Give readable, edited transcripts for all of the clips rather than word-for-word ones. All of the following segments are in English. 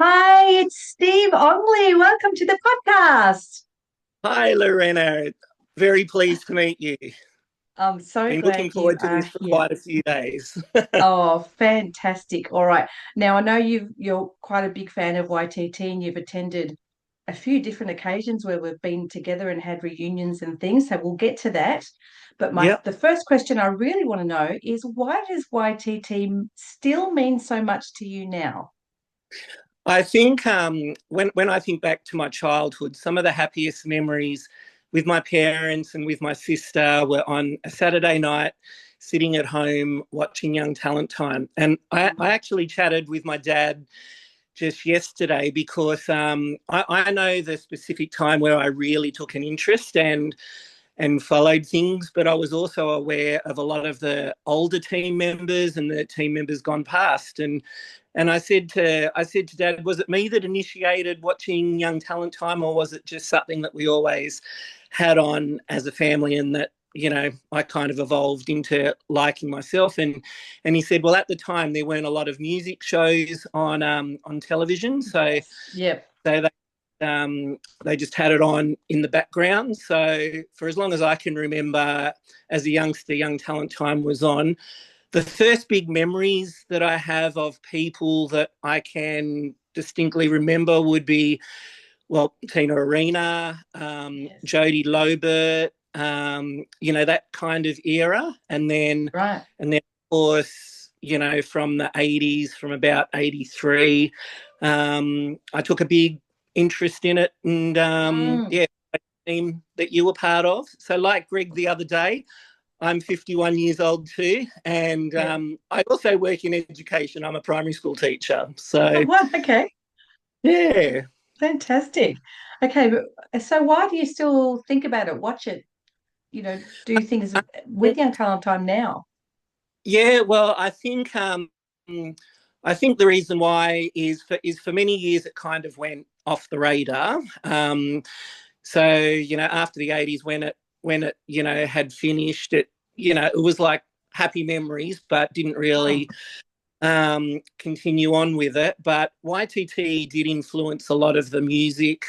Hi, it's Steve Ongley. Welcome to the podcast. Hi, Lorena. Very pleased to meet you. I'm so Been glad looking you forward to are this for here. quite a few days. Oh, fantastic. All right. Now, I know you're quite a big fan of YTT and you've attended a few different occasions where we've been together and had reunions and things, so we'll get to that. But Yep. the first question I really want to know is why does YTT still mean so much to you now? I think when I think back to my childhood, some of the happiest memories with my parents and with my sister were on a Saturday night sitting at home watching Young Talent Time. And I actually chatted with my dad just yesterday because I know the specific time where I really took an interest and followed things, but I was also aware of a lot of the older team members and the team members gone past. And I said to Dad, was it me that initiated watching Young Talent Time, or was it just something that we always had on as a family, and that I kind of evolved into liking myself? And he said, well, at the time there weren't a lot of music shows on television, so Yes. Yep. so they just had it on in the background. So for as long as I can remember, as a youngster, Young Talent Time was on. The first big memories that I have of people that I can distinctly remember would be, well, Tina Arena, Yes. Jodie Lobert, that kind of era. Right. And then of course, from the 80s, from about 83, I took a big interest in it. And Mm. yeah, team that you were part of. So like Greg the other day, I'm 51 years old too, and Yep. I also work in education. I'm a primary school teacher. Oh, So, wow. Okay. yeah. Fantastic. Okay, but so why do you still think about it, watch it, do things with Young Talent Time now? Yeah, well, I think the reason why is for many years it kind of went off the radar. So after the 80s, when it had finished, it was like happy memories, but didn't Mm, really continue on with it. But YTT did influence a lot of the music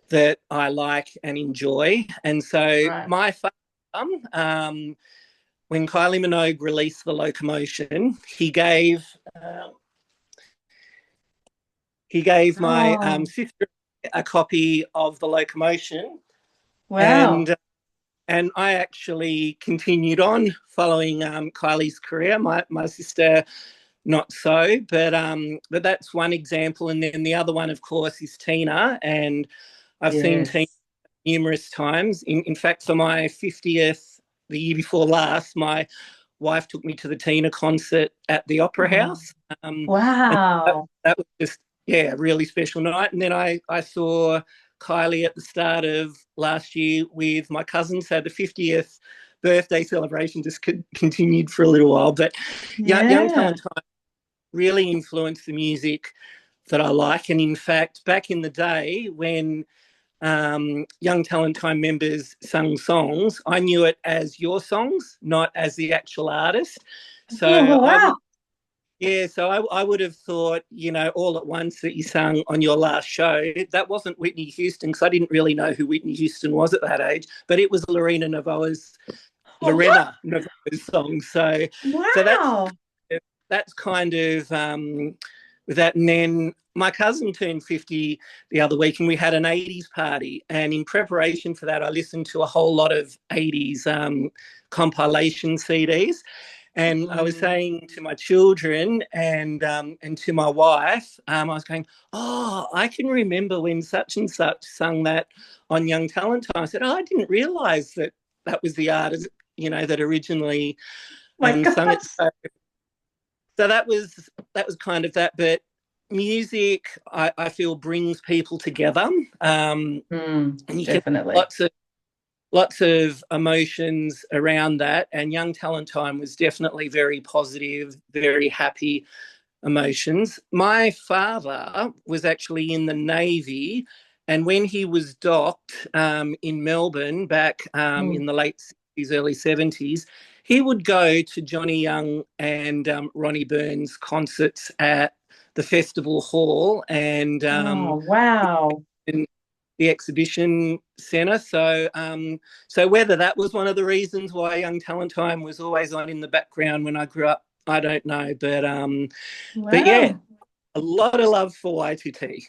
that I like and enjoy. And so right. my when Kylie Minogue released The Locomotion, uh, he gave my Oh, sister a copy of The Locomotion, wow. and and I actually continued on following Kylie's career. My sister not so, but that's one example. And then the other one, of course, is Tina, and I've seen Tina Yes. numerous times. In fact, for my 50th, the year before last, my wife took me to the Tina concert at the Opera Oh, House, and that, wow. that was just, yeah, a really special night. And then I saw Kylie at the start of last year with my cousin, so the 50th birthday celebration just continued for a little while. But Young Yeah. Talent really influenced the music that I like. And in fact, back in the day when Young Talent Time members sung songs, I knew it as your songs, not as the actual artist. So Oh, I wow. would, yeah, so I would have thought, all at once that you sung on your last show, that wasn't Whitney Houston, because I didn't really know who Whitney Houston was at that age, but it was Oh, Lorena Novoa's song. So wow. that's kind of with that. And then my cousin turned 50 the other week, and we had an 80s party. And in preparation for that, I listened to a whole lot of 80s compilation CDs. And I was Mm. saying to my children and to my wife, I was going, "Oh, I can remember when such and such sung that on Young Talent Time." I said, "Oh, I didn't realise that that was the artist, that originally My sung God. it." So that was kind of that. But music, I feel, brings people together, and you can Definitely. lots of emotions around that. And Young Talent Time was definitely very positive, very happy emotions. My father was actually in the Navy And when he was docked in Melbourne back in the late 60s, early 70s, he would go to Johnny Young and Ronnie Burns concerts at the Festival Hall and Oh, wow. in the exhibition centre. So whether that was one of the reasons why Young Talent Time was always on in the background when I grew up, I don't know. But yeah, Wow. a lot of love for YTT.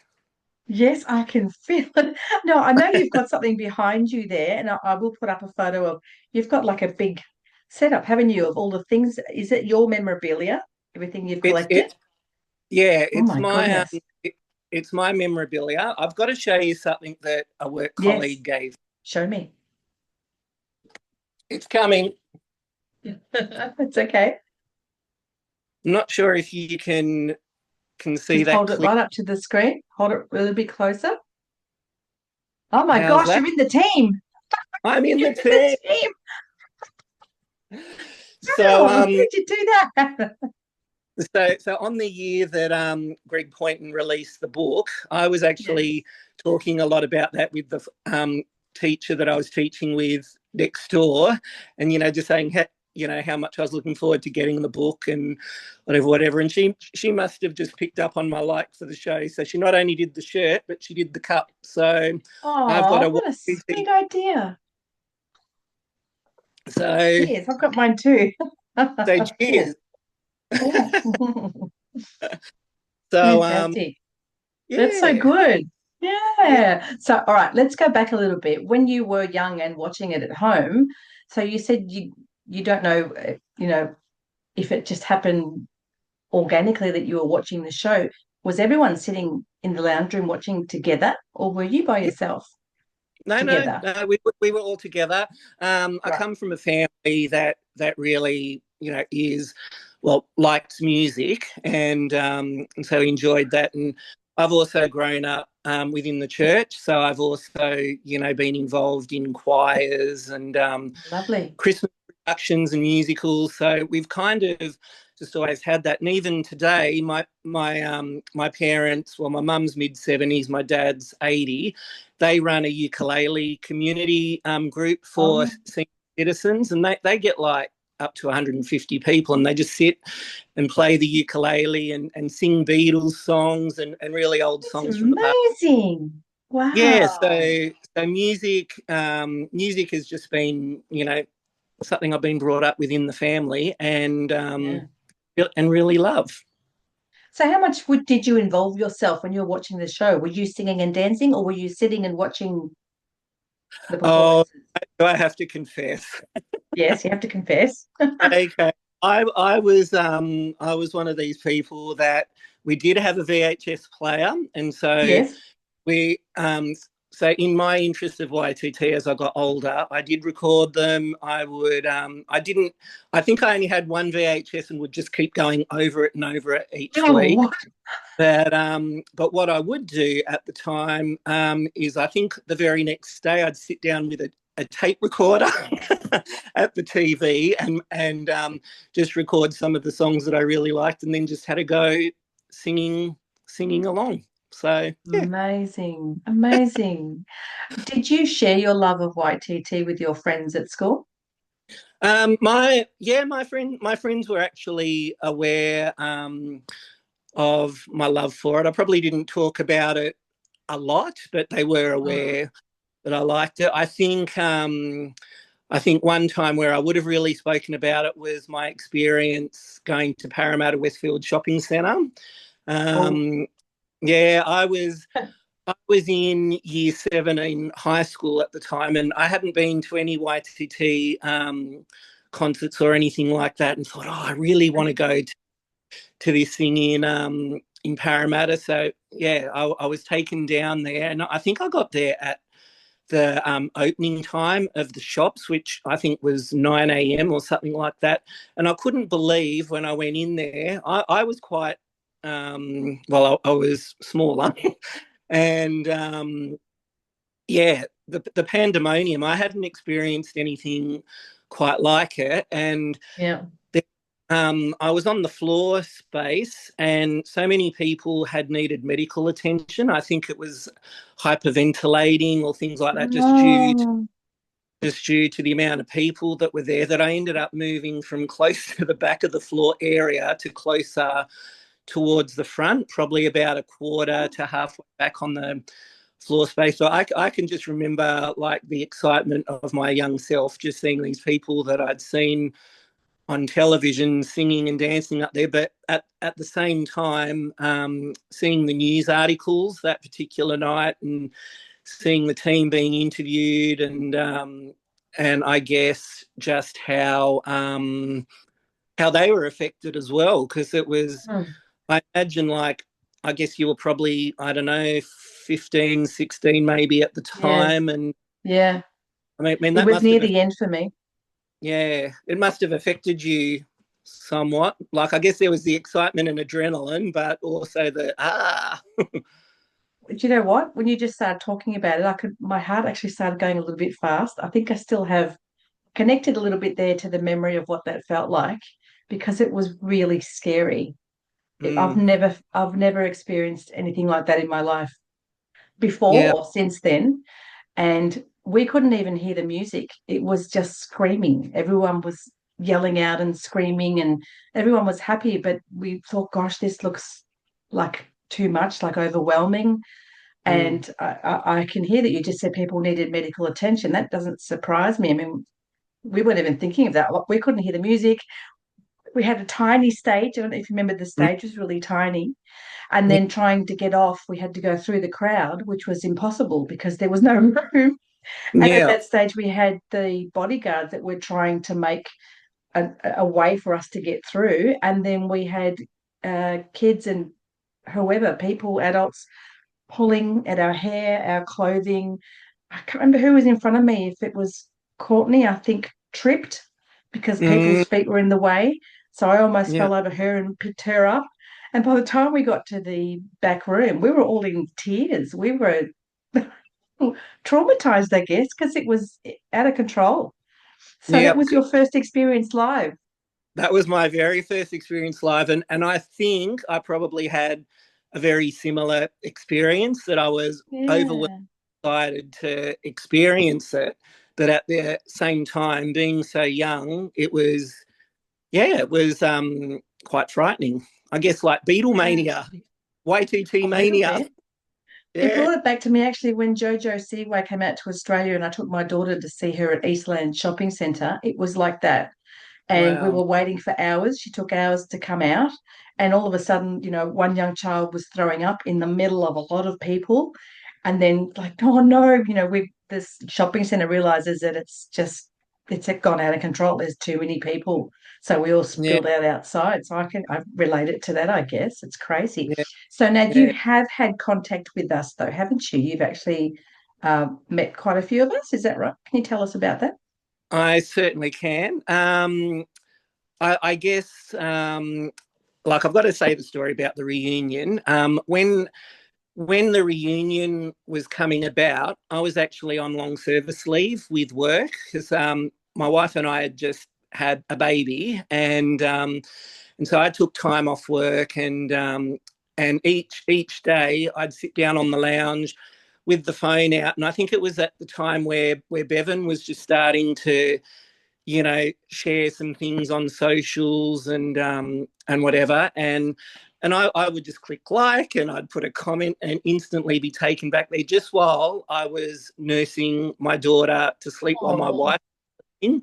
Yes, I can feel it. No, I know you've got something behind you there, and I will put up a photo of you've got like a big setup, haven't you, of all the things. Is it your memorabilia? Everything you've It's collected? it Yeah, Oh my goodness. it's my memorabilia. I've got to show you something that a work Yes. colleague gave. Show me. It's coming. It's okay. I'm not sure if you can see Just that hold it clear. right up to the screen. Hold it a little bit closer. Oh my How's gosh, that? you're in the team. I'm in You're the in the team. team. So Wow, how did you do that? so on the year that Greg Poynton released the book, I was Yes. actually talking a lot about that with the teacher that I was teaching with next door, and just saying how much I was looking forward to getting the book and whatever. And she must have just picked up on my like for the show, so she not only did the shirt but she did the cup. So I've got Oh, a what a YTT. sweet idea. So Cheers. I've got mine too. so Cool. cheers. Cool. So Fantastic. That's so yeah. good. Yeah. Yeah. So, all right, let's go back a little bit. When you were young and watching it at home, so you said you don't know, if it just happened organically that you were watching the show. Was everyone sitting in the lounge room watching together, or were you by yourself No, no, together? no. We were all together. I Right. come from a family that really, is likes music and so enjoyed that. And I've also grown up within the church, so I've also been involved in choirs and Lovely. Christmas productions and musicals. So we've kind of just always had that. And even today, my parents, well, my mum's mid-70s, my dad's 80. They run a ukulele community group for Oh, senior citizens, and they get like up to 150 people, and they just sit and play the ukulele and sing Beatles songs and really old that's songs from the past. amazing. Yeah, Wow. so music has just been something I've been brought up within the family Yeah. and really love. So how much did you involve yourself when you were watching the show? Were you singing and dancing, or were you sitting and watching the Oh, performances? do I have to confess? Yes, you have to confess. Okay, I was one of these people that we did have a VHS player, and so Yes. we so in my interest of YTT as I got older, I did record them. I didn't I think I only had one VHS and would just keep going over it and over it each Oh, week. what? But what I would do at the time is I think the very next day I'd sit down with a tape recorder at the TV and just record some of the songs that I really liked, and then just had a go singing along. So yeah. Amazing. Amazing. Did you share your love of YTT with your friends at school? My friends were actually aware of my love for it. I probably didn't talk about it a lot, but they were Mm. aware that I liked it. I think one time where I would have really spoken about it was my experience going to Parramatta Westfield Shopping Centre. Oh, Um, yeah, I was in year 7 in high school at the time, and I hadn't been to any YTT concerts or anything like that, and thought, oh, I really want to go to this thing in Parramatta. So yeah, I was taken down there, and I think I got there at the opening time of the shops, which I think was 9 a.m. or something like that. And I couldn't believe when I went in there. I was quite I was smaller, and yeah, the Pandamonium. I hadn't experienced anything quite like it, and yeah. I was on the floor space, and so many people had needed medical attention. I think it was hyperventilating or things like that, Oh, just due to the amount of people that were there, that I ended up moving from close to the back of the floor area to closer towards the front, probably about a quarter to halfway back on the floor space. So I can just remember like the excitement of my young self, just seeing these people that I'd seen on television singing and dancing up there, but at the same time, seeing the news articles that particular night and seeing the team being interviewed, and I guess just how they were affected as well, because it was, mm, I imagine, like, I guess you were probably, I don't know, 15, 16 maybe at the yeah, time, and yeah. I mean It that was must near have, the end for me. yeah, it must have affected you somewhat. Like, I guess there was the excitement and adrenaline, but also the Do you know what? When you just started talking about it, my heart actually started going a little bit fast. I think I still have connected a little bit there to the memory of what that felt like because it was really scary. mm, I've never experienced anything like that in my life yeah, before or since then. And we couldn't even hear the music. It was just screaming. Everyone was yelling out and screaming, and everyone was happy. But we thought, gosh, this looks like too much, like overwhelming. mm, And I can hear that you just said people needed medical attention. That doesn't surprise me. I mean, we weren't even thinking of that. We couldn't hear the music. We had a tiny stage. I don't know if you remember, the mm, stage was really tiny. And yeah, then trying to get off, we had to go through the crowd, which was impossible because there was no room. And at yeah, that stage, we had the bodyguards that were trying to make a way for us to get through. And then we had kids and whoever, people, adults, pulling at our hair, our clothing. I can't remember who was in front of me. If it was Courtney, I think tripped because mm, people's feet were in the way. So I almost yeah. fell over her and picked her up. And by the time we got to the back room, we were all in tears. We were traumatized, I guess, because it was out of control. So Yeah, that was your first experience live. that was my very first experience live, and I think I probably had a very similar experience, that I was overwhelmed, Yeah. excited to experience it, but at the same time, being so young, it was, yeah, it was quite frightening. I guess like Yeah. Beatlemania, YTT A little mania. bit. It Yeah. brought it back to me actually when JoJo Siwa came out to Australia and I took my daughter to see her at Eastland Shopping Centre. It was like that. And we Wow. were waiting for hours. She took hours to come out. And all of a sudden, one young child was throwing up in the middle of a lot of people. And then, like, oh no, this shopping centre realizes that it's gone out of control. There's too many people. So we all Yeah. spilled out outside. So I relate it to that, I guess. It's crazy. Yeah. So now you Yeah. have had contact with us, though, haven't you? You've actually met quite a few of us. Is that right? Can you tell us about that? I certainly can. I guess, like, I've got to say the story about the reunion. When the reunion was coming about, I was actually on long service leave with work, because my wife and I had just had a baby, and so I took time off work, and each day I'd sit down on the lounge with the phone out, and I think it was at the time where Bevan was just starting to, share some things on socials, and whatever, and I would just click like, and I'd put a comment and instantly be taken back there, just while I was nursing my daughter to sleep while my Oh, wife was in.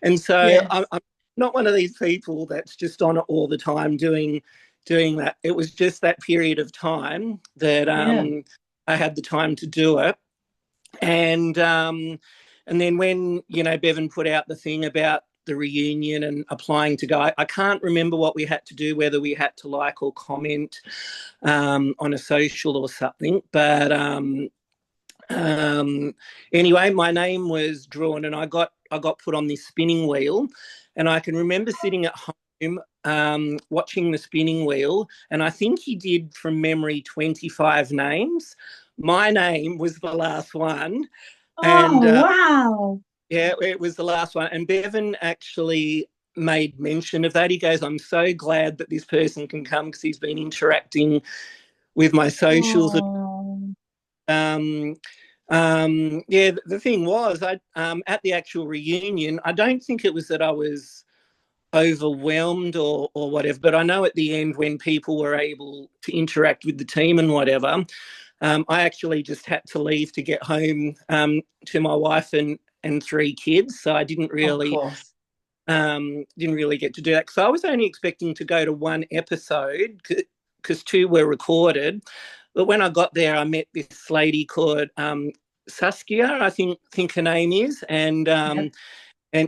And so yes. I'm not one of these people that's just on it all the time doing that. It was just that period of time that Yeah. I had the time to do it, and then when Bevan put out the thing about the reunion and applying to go, I can't remember what we had to do, whether we had to like or comment on a social or something, but um, anyway, my name was drawn, and I got put on this spinning wheel, and I can remember sitting at home watching the spinning wheel, and I think he did from memory 25 names. My name was the last one, and Oh, wow. yeah, it was the last one. And Bevan actually made mention of that. He goes, I'm so glad that this person can come because he's been interacting with my socials. Oh, Um, yeah, the thing was, I at the actual reunion, I don't think it was that I was overwhelmed or whatever, but I know at the end when people were able to interact with the team and whatever, I actually just had to leave to get home to my wife and three kids, so I of course. didn't really get to do that because I was only expecting to go to one episode because two were recorded. But when I got there, I met this lady called Saskia, I think her name is, Yep.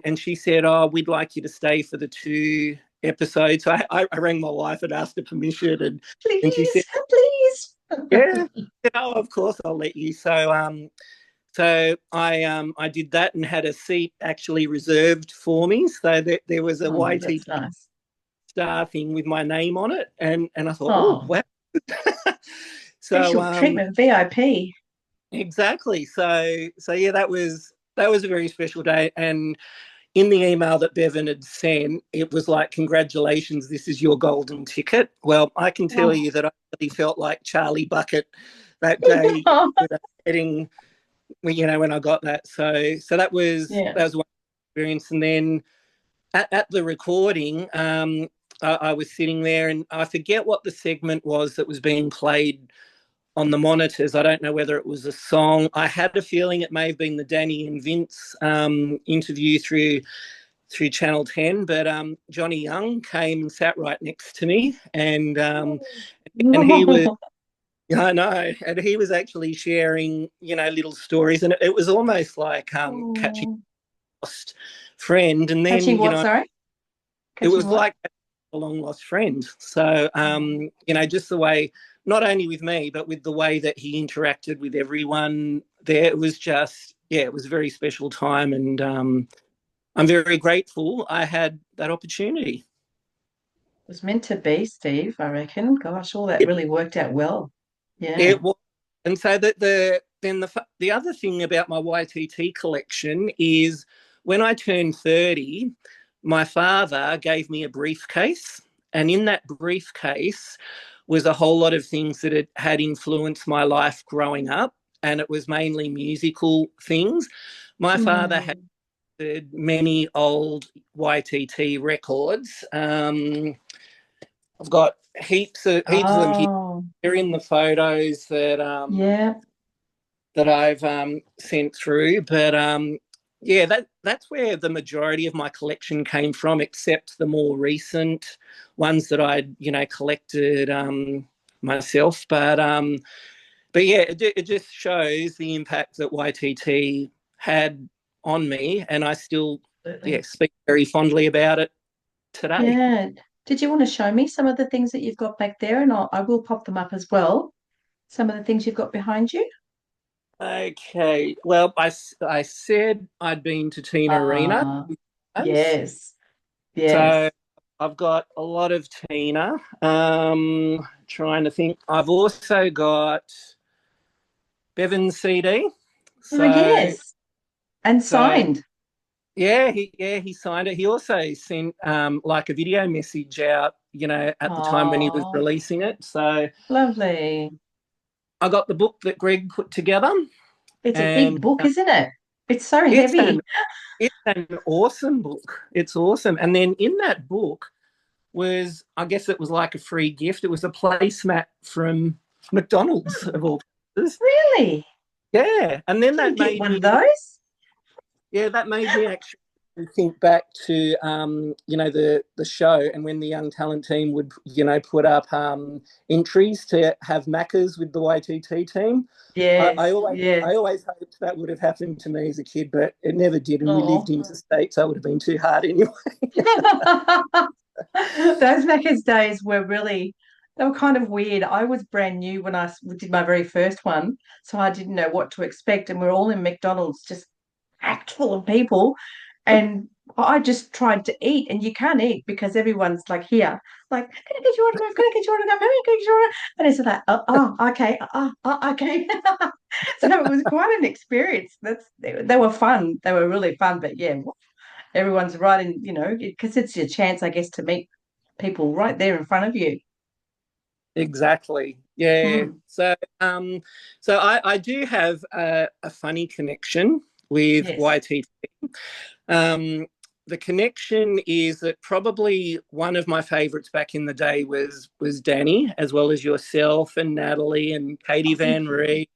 and she said, "Oh, we'd like you to stay for the two episodes." So I rang my wife and asked her permission, and she said, Please, please. "Yeah, oh, of course I'll let you." So I did that and had a seat actually reserved for me. So there was a Oh, that's YTT nice. star thing with my name on it, and I thought, oh Oh, wow. So special treatment, VIP. exactly. So yeah, that was a very special day. And in the email that Bevan had sent, it was like, congratulations, this is your golden ticket. Well, I can tell Oh. you that I really felt like Charlie Bucket that day with a heading, when I got that. So Yeah. that was one experience. And then at the recording, I was sitting there and I forget what the segment was that was being played on the monitors. I don't know whether it was a song. I had a feeling it may have been the Danny and Vince interview through Channel 10, but Johnny Young came and sat right next to me, and he was, Oh. I know, and he was actually sharing, little stories, and it was almost like catching Oh. a lost friend, and Catching then what, sorry? it Catching was what? like a long lost friend. So Oh. just the way, not only with me, but with the way that he interacted with everyone there, it was just, yeah, it was a very special time, and I'm very grateful I had that opportunity. It was meant to be, Steve, I reckon. Gosh, all that It, really worked out well. Yeah. it was, and so that the other thing about my YTT collection is when I turned 30, my father gave me a briefcase, and in that briefcase was a whole lot of things that had influenced my life growing up, and it was mainly musical things. My father had Mm. many old YTT records. I've got heaps of them here. Oh, They're in the photos yeah. that I've sent through. But yeah, that's where the majority of my collection came from, except the more recent ones that I'd collected myself. But yeah, it just shows the impact that YTT had on me, and I still, yeah, Absolutely. speak very fondly about it today. Yeah. Did you want to show me some of the things that you've got back there? And I will pop them up as well. Some of the things you've got behind you. Okay, well, I said I'd been to Tina Arena, Ah, yes. so Yes. I've got a lot of Tina. Trying to think, I've also got Bevan's CD. Oh, So yes. And so signed. he signed it. He also sent like a video message out, at the time when he was Oh, releasing it. So lovely. I got the book that Greg put together, It's a big and book, isn't it? It's so it's an heavy. it's an awesome book. It's awesome. And then in that book was, I guess it was like a free gift. It was a placemat from McDonald's of all places. Really? Yeah, and then Didn't get one of those? that made me actually think back to the show, and when the young talent team would put up entries to have Maccas with the YTT team. I Yes, always I yes. always hoped that would have happened to me as a kid, but it never did, and we lived Oh. interstate, so it would have been too hard anyway. Those Macca's days were really, they were kind of weird. I was brand new when did my very first one, so I didn't know what to expect. And we're all in McDonald's, just packed full of people. And I just tried to eat, and you can't eat because everyone's like here, like, can I get your autograph? Can I get your autograph? Can I get your autograph? And it's like, okay, okay. So it was quite an experience. They were fun. They were really fun. But yeah, everyone's right in, because it's your chance, I guess, to meet people right there in front of you. Exactly. Yeah. Mm, So I do have a funny connection with yes. YTT. Um, the connection is that probably one of my favourites back in the day was Danny, as well as yourself and Natalie and Katie Oh, thank Van you. Ree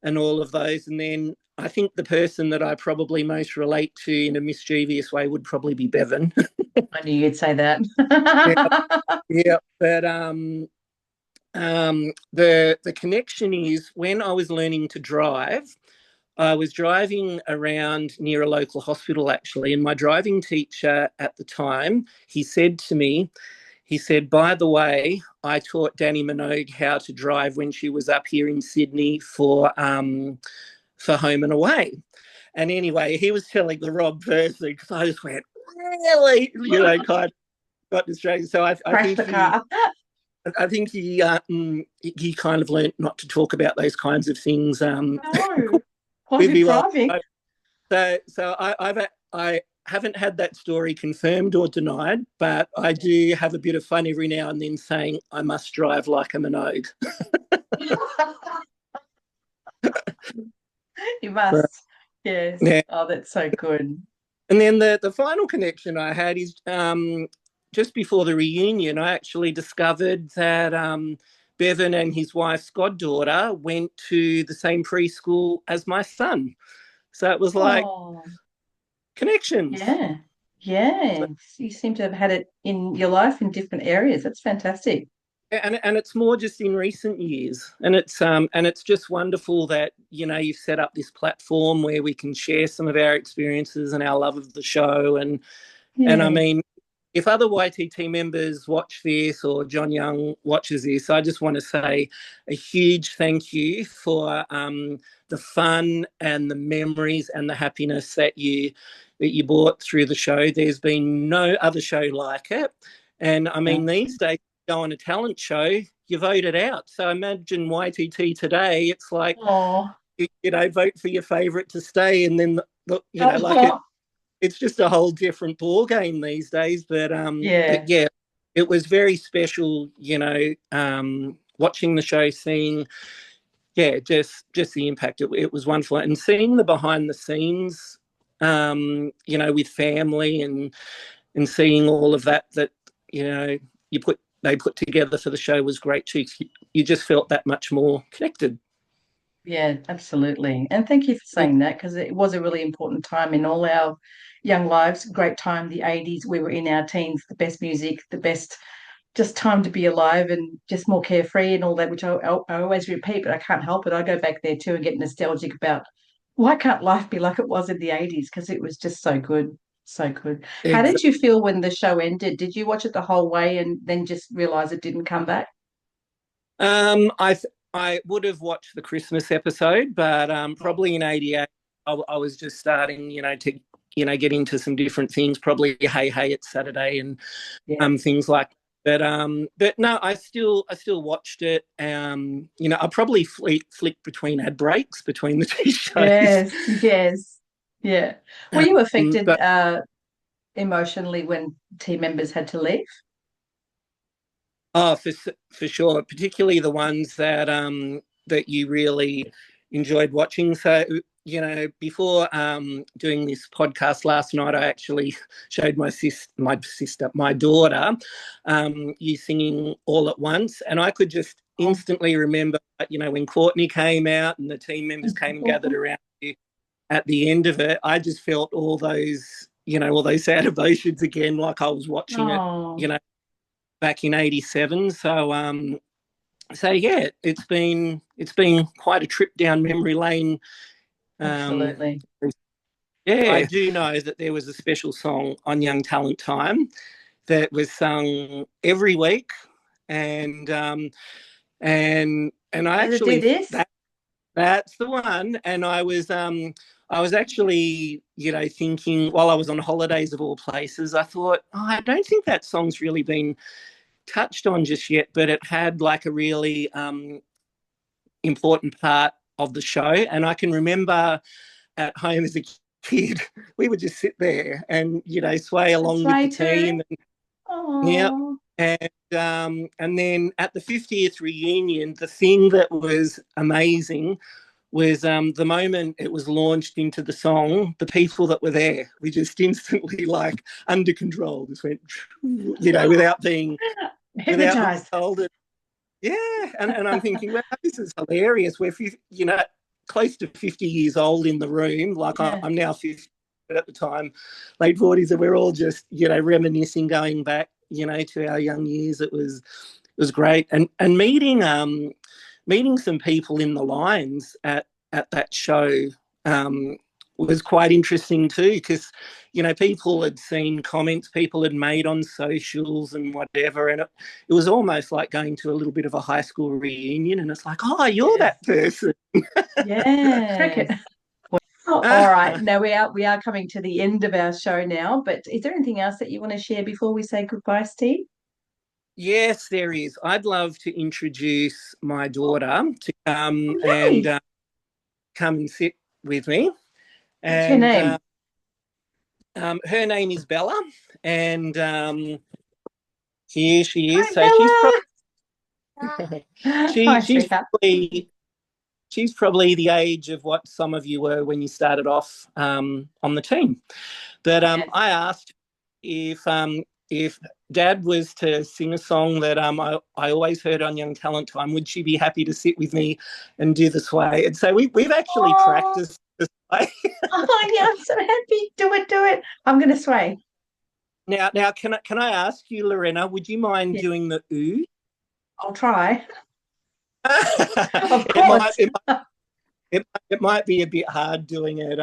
and all of those. And then I think the person that I probably most relate to in a mischievous way would probably be Bevan. I knew you'd say that. Yeah, yeah. But the connection is when I was learning to drive. I was driving around near a local hospital actually, and my driving teacher at the time, he said to me, he said, by the way, I taught Danny Minogue how to drive when she was up here in Sydney for home and away. And anyway, he was telling the wrong person because I just went, really, kind of got distracted. So I Crash think the he car. I think he kind of learnt not to talk about those kinds of things No. While with you're me while driving. I haven't had that story confirmed or denied, but I do have a bit of fun every now and then saying I must drive like a Minogue. You must. Yes. Yeah. Oh, that's so good. And then the final connection I had is just before the reunion, I actually discovered that Bevan and his wife's goddaughter went to the same preschool as my son. So it was like Oh, connections. yeah. Yeah. You seem to have had it in your life in different areas. That's fantastic. And it's more just in recent years, and it's just wonderful that you've set up this platform where we can share some of our experiences and our love of the show, and I Yeah. mean, if other YTT members watch this or John Young watches this, I just want to say a huge thank you for the fun and the memories and the happiness that you brought through the show. There's been no other show like it, and I Yeah. mean these days go on a talent show, you vote it out. So imagine YTT today. It's like Oh. vote for your favourite to stay, and then like Oh. it's just a whole different ball game these days. But Yeah. yeah, it was very special. Watching the show, seeing just the impact. It was wonderful, and seeing the behind the scenes. With family and seeing all of that you know you put they put together for the show was great too. You just felt that much more connected. Yeah, absolutely. And thank you for saying that because it was a really important time in all our young lives. Great time, the 80s. We were in our teens, the best music, the best just time to be alive and just more carefree and all that, which I always repeat, but I can't help it. I go back there too and get nostalgic about why can't life be like it was in the 80s? Because it was just so good. So good. How did Exactly. you feel when the show ended? Did you watch it the whole way and then just realize it didn't come back? I would have watched the Christmas episode, but probably in '88, I was just starting, to get into some different things. Probably Hey Hey It's Saturday and Yeah. things like. But no, I still watched it. I probably flicked between ad breaks between the two shows. Yes, yes. Yeah. Were you affected But emotionally when team members had to leave? oh, for sure, particularly the ones that you really enjoyed watching. So before doing this podcast last night, I actually showed my daughter, you singing all at once, and I could just Oh. instantly remember, when Courtney came out and the team members came and gathered around you at the end of it. I just felt all those sad emotions again, like I was watching it, Oh, you know back in '87. So yeah, it's been quite a trip down memory lane. Um, absolutely. I do know that there was a special song on Young Talent Time that was sung every week, and I Does it do actually this? that's the one. And I was actually thinking while I was on holidays of all places, I thought, oh, I don't think that song's really been touched on just yet, but it had like a really important part of the show. And I can remember at home as a kid, we would just sit there and, sway along with the team. Yeah. And then at the 50th reunion, the thing that was amazing was the moment it was launched into the song, the people that were there, we just instantly, like, under control, just went, without being told it. Yeah, and I'm thinking, well, this is hilarious. We're, close to 50 years old in the room. Like, I'm now 50, but at the time, late 40s, and we're all just, reminiscing, going back, to our young years. It was great, and meeting some people in the lines at that show was quite interesting too, because people had seen comments people had made on socials and whatever, and it was almost like going to a little bit of a high school reunion, and it's like, oh, you're that person. Yeah. All right, now we are coming to the end of our show now, but is there anything else that you want to share before we say goodbye, Steve? Yes, there is. I'd love to introduce my daughter to come and sit with me. What's her name? Her name is Bella, and here she is. Hi, so she's probably the age of what some of you were when you started off on the team. But I asked if Dad was to sing a song that I always heard on Young Talent Time, would she be happy to sit with me and do the sway? And so we've actually practiced the sway. Oh, yeah, I'm so happy. Do it. I'm going to sway. Now, can I ask you, Lorena, would you mind doing the ooh? I'll try. Of course. It might be a bit hard doing it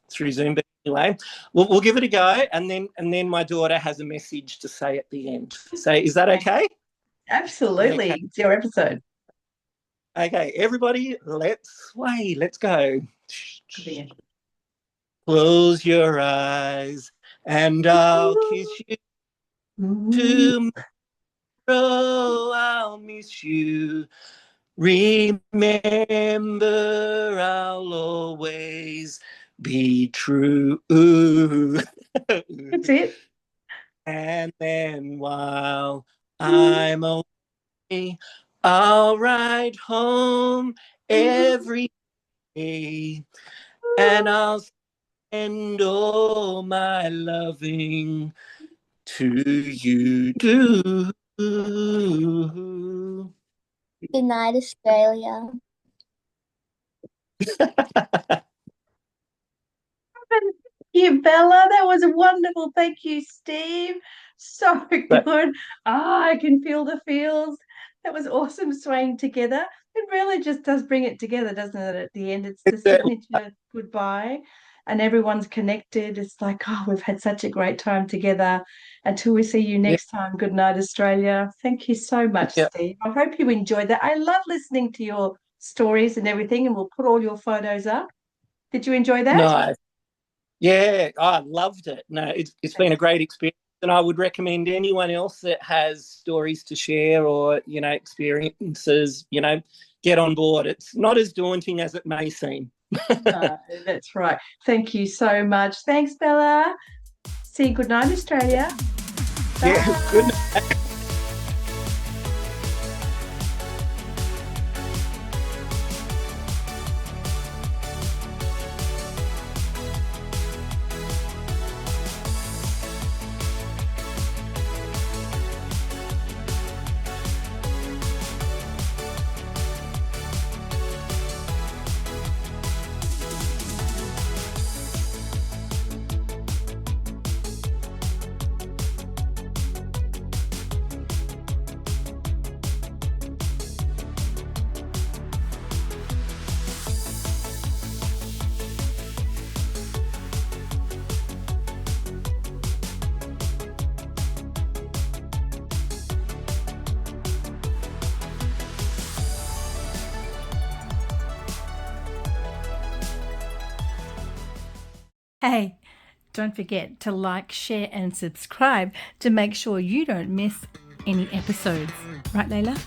through Zoom, but anyway, we'll give it a go, and then my daughter has a message to say at the end. So is that okay? Absolutely. Okay. It's your episode. Okay, everybody, let's sway. Let's go. Close your eyes and I'll kiss you. Tomorrow I'll miss you. Remember, I'll always be true. That's it. And then while I'm away, I'll ride home every day, and I'll send all my loving to you. Good night, Australia. Thank you, Bella. That was wonderful. Thank you, Steve. So good. I can feel the feels. That was awesome swaying together. It really just does bring it together, doesn't it? At the end, it's the signature goodbye, and everyone's connected. It's like, oh, we've had such a great time together. Until we see you next time. Good night, Australia. Thank you so much, Steve. I hope you enjoyed that. I love listening to your stories and everything, and we'll put all your photos up. Did you enjoy that? No. Yeah, I loved it. No, it's been a great experience, and I would recommend anyone else that has stories to share or, experiences, get on board. It's not as daunting as it may seem. No, that's right. Thank you so much. Thanks, Bella. See you. Good night, Australia. Bye. Yeah, good night. Hey, don't forget to like, share and subscribe to make sure you don't miss any episodes. Right, Layla?